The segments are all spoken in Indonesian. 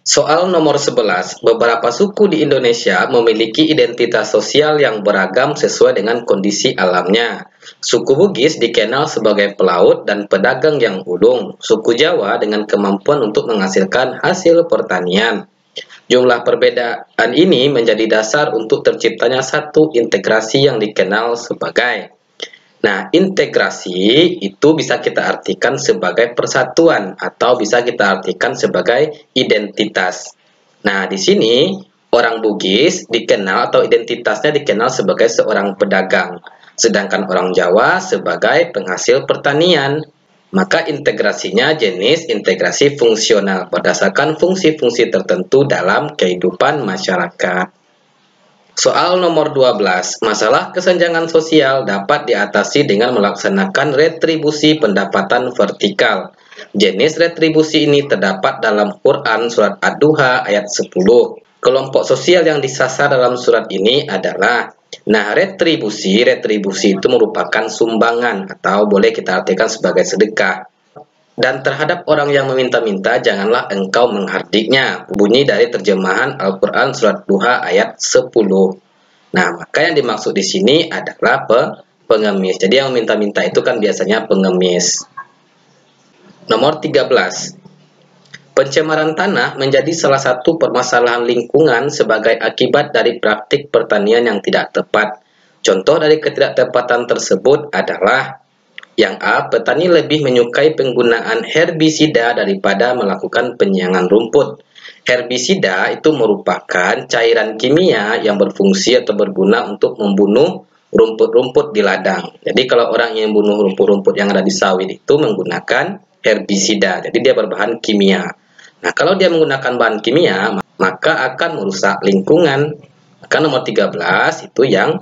Soal nomor 11, beberapa suku di Indonesia memiliki identitas sosial yang beragam sesuai dengan kondisi alamnya. Suku Bugis dikenal sebagai pelaut dan pedagang yang ulung. Suku Jawa dengan kemampuan untuk menghasilkan hasil pertanian. Jumlah perbedaan ini menjadi dasar untuk terciptanya satu integrasi yang dikenal sebagai. Nah, integrasi itu bisa kita artikan sebagai persatuan atau bisa kita artikan sebagai identitas. Nah, di sini orang Bugis dikenal atau identitasnya dikenal sebagai seorang pedagang, sedangkan orang Jawa sebagai penghasil pertanian. Maka integrasinya jenis integrasi fungsional berdasarkan fungsi-fungsi tertentu dalam kehidupan masyarakat. Soal nomor 12, masalah kesenjangan sosial dapat diatasi dengan melaksanakan retribusi pendapatan vertikal. Jenis retribusi ini terdapat dalam Quran Surat Ad-Duha ayat 10. Kelompok sosial yang disasar dalam surat ini adalah, nah, retribusi itu merupakan sumbangan atau boleh kita artikan sebagai sedekah. Dan terhadap orang yang meminta-minta, janganlah engkau menghardiknya. Bunyi dari terjemahan Al-Quran Surat Duha ayat 10. Nah, maka yang dimaksud di sini adalah pengemis. Jadi yang meminta-minta itu kan biasanya pengemis. Nomor 13. Pencemaran tanah menjadi salah satu permasalahan lingkungan sebagai akibat dari praktik pertanian yang tidak tepat. Contoh dari ketidaktepatan tersebut adalah yang A, petani lebih menyukai penggunaan herbisida daripada melakukan penyiangan rumput. Herbisida itu merupakan cairan kimia yang berfungsi atau berguna untuk membunuh rumput-rumput di ladang. Jadi kalau orang yang membunuh rumput-rumput yang ada di sawit itu menggunakan herbisida. Jadi dia berbahan kimia. Nah, kalau dia menggunakan bahan kimia, maka akan merusak lingkungan. Maka nomor 13 itu yang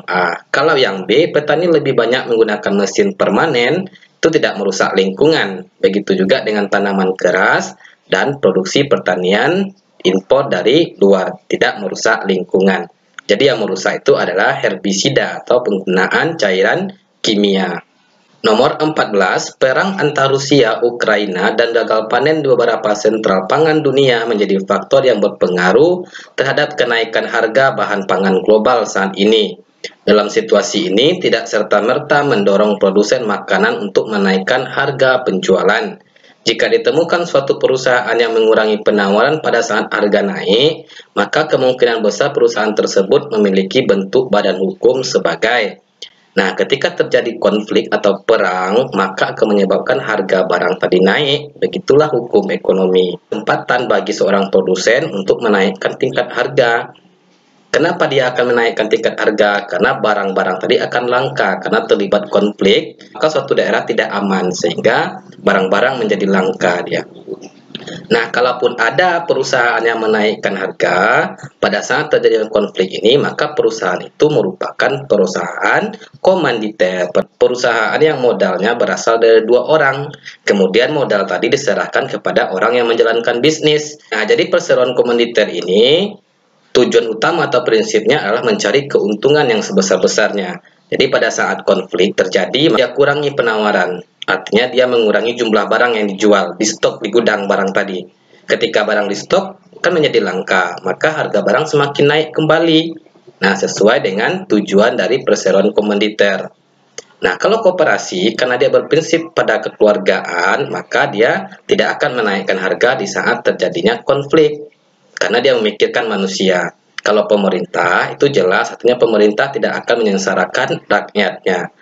A. Kalau yang B, petani lebih banyak menggunakan mesin permanen, itu tidak merusak lingkungan. Begitu juga dengan tanaman keras dan produksi pertanian impor dari luar, tidak merusak lingkungan. Jadi yang merusak itu adalah herbisida atau penggunaan cairan kimia. Nomor 14, perang antara Rusia, Ukraina, dan gagal panen di beberapa sentral pangan dunia menjadi faktor yang berpengaruh terhadap kenaikan harga bahan pangan global saat ini. Dalam situasi ini, tidak serta-merta mendorong produsen makanan untuk menaikkan harga penjualan. Jika ditemukan suatu perusahaan yang mengurangi penawaran pada saat harga naik, maka kemungkinan besar perusahaan tersebut memiliki bentuk badan hukum sebagai. Nah, ketika terjadi konflik atau perang, maka akan menyebabkan harga barang tadi naik. Begitulah hukum ekonomi. Kesempatan bagi seorang produsen untuk menaikkan tingkat harga. Kenapa dia akan menaikkan tingkat harga? Karena barang-barang tadi akan langka. Karena terlibat konflik, maka suatu daerah tidak aman. Sehingga barang-barang menjadi langka dia. Nah, kalaupun ada perusahaan yang menaikkan harga pada saat terjadi konflik ini, maka perusahaan itu merupakan perusahaan komanditer, perusahaan yang modalnya berasal dari dua orang. Kemudian modal tadi diserahkan kepada orang yang menjalankan bisnis. Nah, jadi perseroan komanditer ini tujuan utama atau prinsipnya adalah mencari keuntungan yang sebesar-besarnya. Jadi pada saat konflik terjadi, dia kurangi penawaran. Artinya dia mengurangi jumlah barang yang dijual, di stok di gudang barang tadi. Ketika barang di stok kan menjadi langka, maka harga barang semakin naik kembali. Nah, sesuai dengan tujuan dari perseroan komanditer. Nah, kalau koperasi, karena dia berprinsip pada kekeluargaan, maka dia tidak akan menaikkan harga di saat terjadinya konflik. Karena dia memikirkan manusia. Kalau pemerintah, itu jelas, artinya pemerintah tidak akan menyengsarakan rakyatnya.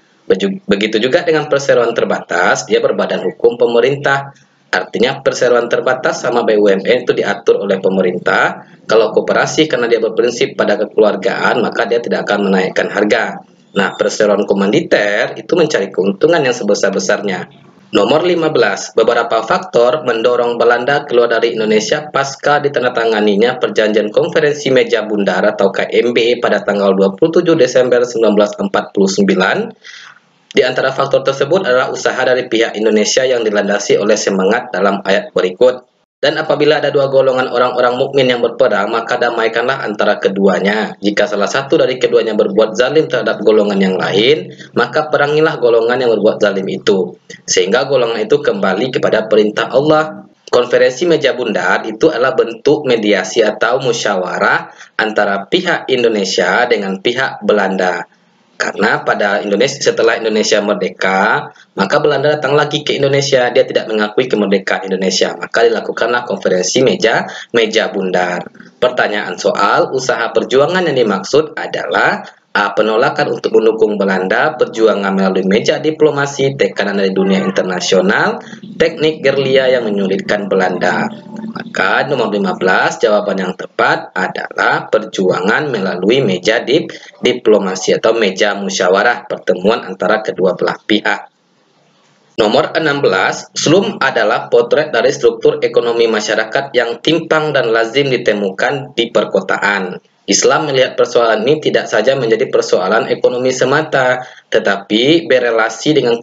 Begitu juga dengan perseroan terbatas, dia berbadan hukum pemerintah. Artinya perseroan terbatas sama BUMN itu diatur oleh pemerintah. Kalau koperasi karena dia berprinsip pada kekeluargaan, maka dia tidak akan menaikkan harga. Nah, perseroan komanditer itu mencari keuntungan yang sebesar-besarnya. Nomor 15, beberapa faktor mendorong Belanda keluar dari Indonesia pasca ditandatanganinya Perjanjian Konferensi Meja Bundar atau KMB pada tanggal 27 Desember 1949. Di antara faktor tersebut adalah usaha dari pihak Indonesia yang dilandasi oleh semangat dalam ayat berikut. Dan apabila ada dua golongan orang-orang mukmin yang berperang, maka damaikanlah antara keduanya. Jika salah satu dari keduanya berbuat zalim terhadap golongan yang lain, maka perangilah golongan yang berbuat zalim itu. Sehingga golongan itu kembali kepada perintah Allah. Konferensi meja bundar itu adalah bentuk mediasi atau musyawarah antara pihak Indonesia dengan pihak Belanda. Karena setelah Indonesia merdeka, maka Belanda datang lagi ke Indonesia. Dia tidak mengakui kemerdekaan Indonesia. Maka dilakukanlah konferensi meja bundar. Pertanyaan soal usaha perjuangan yang dimaksud adalah penolakan untuk mendukung Belanda, perjuangan melalui meja diplomasi, tekanan dari dunia internasional, teknik gerilya yang menyulitkan Belanda. Maka nomor 15 jawaban yang tepat adalah perjuangan melalui meja diplomasi atau meja musyawarah, pertemuan antara kedua belah pihak. Nomor 16, slum adalah potret dari struktur ekonomi masyarakat yang timpang dan lazim ditemukan di perkotaan. Islam melihat persoalan ini tidak saja menjadi persoalan ekonomi semata, tetapi berelasi dengan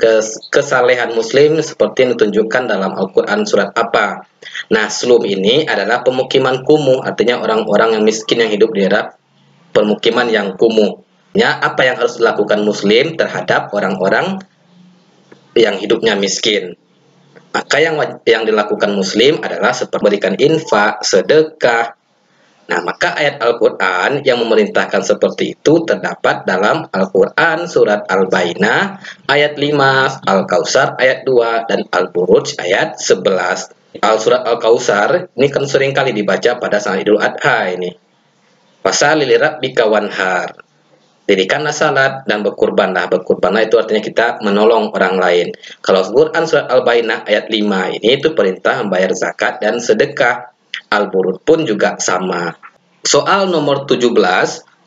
kesalehan muslim seperti yang ditunjukkan dalam Al-Quran surat apa. Nah, slum ini adalah pemukiman kumuh, artinya orang-orang yang miskin yang hidup di daerah pemukiman yang kumuh. Apa yang harus dilakukan muslim terhadap orang-orang yang hidupnya miskin? Maka yang dilakukan muslim adalah seperti memberikan infak, sedekah. Nah, maka ayat Al-Quran yang memerintahkan seperti itu terdapat dalam Al-Quran surat Al-Bayyinah ayat 5, Al-Kautsar ayat 2, dan Al-Buruj ayat 11. Surat Al-Kautsar ini kan sering kali dibaca pada saat Idul Adha ini. Fasal li rabbika wanhar. Dirikanlah salat dan berkurbanlah. Berkurbanlah itu artinya kita menolong orang lain. Kalau Quran surat Al-Bayyinah ayat 5 ini itu perintah membayar zakat dan sedekah. Al-Burud pun juga sama. Soal nomor 17,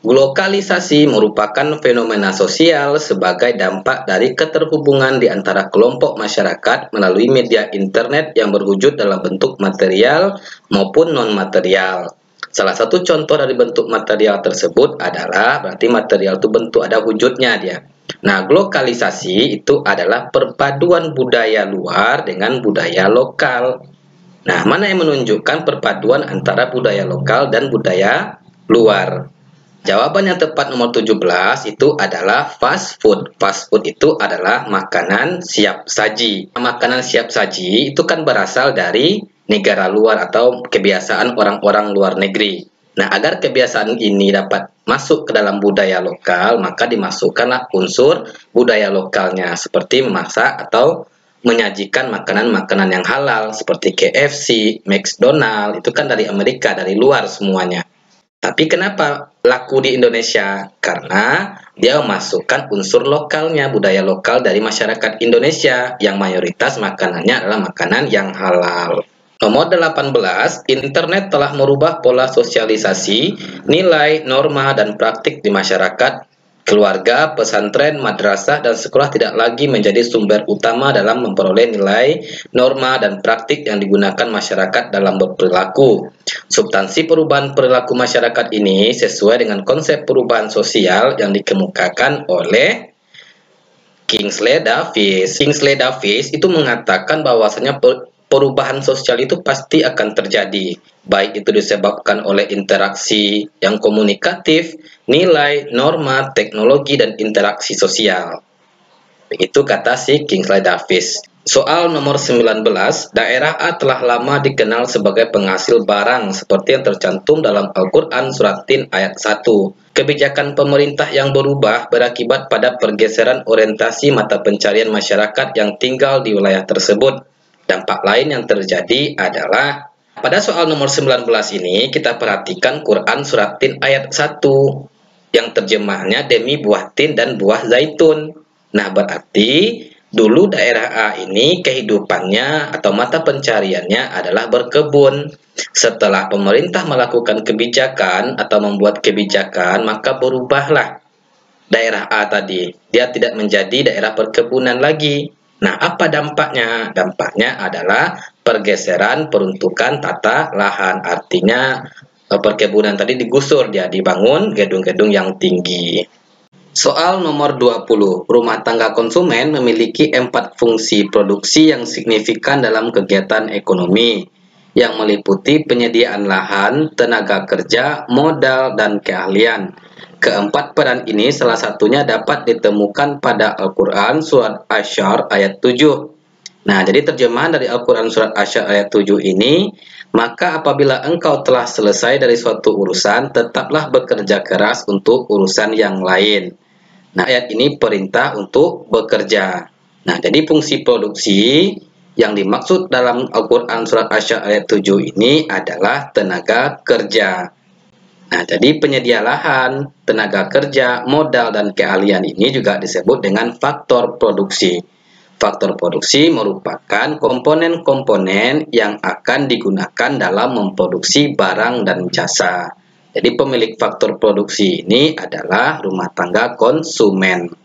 globalisasi merupakan fenomena sosial sebagai dampak dari keterhubungan di antara kelompok masyarakat melalui media internet yang berwujud dalam bentuk material maupun non-material. Salah satu contoh dari bentuk material tersebut adalah, berarti material itu bentuk ada wujudnya dia. Nah, globalisasi itu adalah perpaduan budaya luar dengan budaya lokal. Nah, mana yang menunjukkan perpaduan antara budaya lokal dan budaya luar? Jawaban yang tepat nomor 17 itu adalah fast food. Fast food itu adalah makanan siap saji. Makanan siap saji itu kan berasal dari negara luar atau kebiasaan orang-orang luar negeri. Nah, agar kebiasaan ini dapat masuk ke dalam budaya lokal, maka dimasukkanlah unsur budaya lokalnya seperti memasak atau menyajikan makanan-makanan yang halal seperti KFC, McDonald, itu kan dari Amerika, dari luar semuanya. Tapi kenapa laku di Indonesia? Karena dia memasukkan unsur lokalnya, budaya lokal dari masyarakat Indonesia yang mayoritas makanannya adalah makanan yang halal. Nomor 18, internet telah merubah pola sosialisasi, nilai, norma, dan praktik di masyarakat. Keluarga, pesantren, madrasah, dan sekolah tidak lagi menjadi sumber utama dalam memperoleh nilai, norma, dan praktik yang digunakan masyarakat dalam berperilaku. Substansi perubahan perilaku masyarakat ini sesuai dengan konsep perubahan sosial yang dikemukakan oleh Kingsley Davis. Kingsley Davis itu mengatakan bahwasanya perubahan sosial itu pasti akan terjadi, baik itu disebabkan oleh interaksi yang komunikatif, nilai, norma, teknologi, dan interaksi sosial. Begitu kata si Kingsley Davis. Soal nomor 19, daerah A telah lama dikenal sebagai penghasil barang seperti yang tercantum dalam Al-Quran surat Tin ayat 1. Kebijakan pemerintah yang berubah berakibat pada pergeseran orientasi mata pencarian masyarakat yang tinggal di wilayah tersebut. Dampak lain yang terjadi adalah pada soal nomor 19 ini kita perhatikan Quran surat Tin ayat 1 yang terjemahnya demi buah tin dan buah zaitun. Nah, berarti dulu daerah A ini kehidupannya atau mata pencariannya adalah berkebun. Setelah pemerintah melakukan kebijakan atau membuat kebijakan, maka berubahlah daerah A tadi. Dia tidak menjadi daerah perkebunan lagi. Nah, apa dampaknya? Dampaknya adalah pergeseran peruntukan tata lahan. Artinya perkebunan tadi digusur, dia dibangun gedung-gedung yang tinggi. Soal nomor 20, rumah tangga konsumen memiliki 4 fungsi produksi yang signifikan dalam kegiatan ekonomi, yang meliputi penyediaan lahan, tenaga kerja, modal, dan keahlian. Keempat peran ini salah satunya dapat ditemukan pada Al-Quran surat Asy-Syarr ayat 7. Nah, jadi terjemahan dari Al-Quran Surat Asy-Sya're ayat 7 ini, maka apabila engkau telah selesai dari suatu urusan, tetaplah bekerja keras untuk urusan yang lain. Nah, ayat ini perintah untuk bekerja. Nah, jadi fungsi produksi yang dimaksud dalam Al-Quran Surat Asy-Sya're ayat 7 ini adalah tenaga kerja. Nah, jadi penyedia lahan, tenaga kerja, modal, dan keahlian ini juga disebut dengan faktor produksi. Faktor produksi merupakan komponen-komponen yang akan digunakan dalam memproduksi barang dan jasa. Jadi pemilik faktor produksi ini adalah rumah tangga konsumen.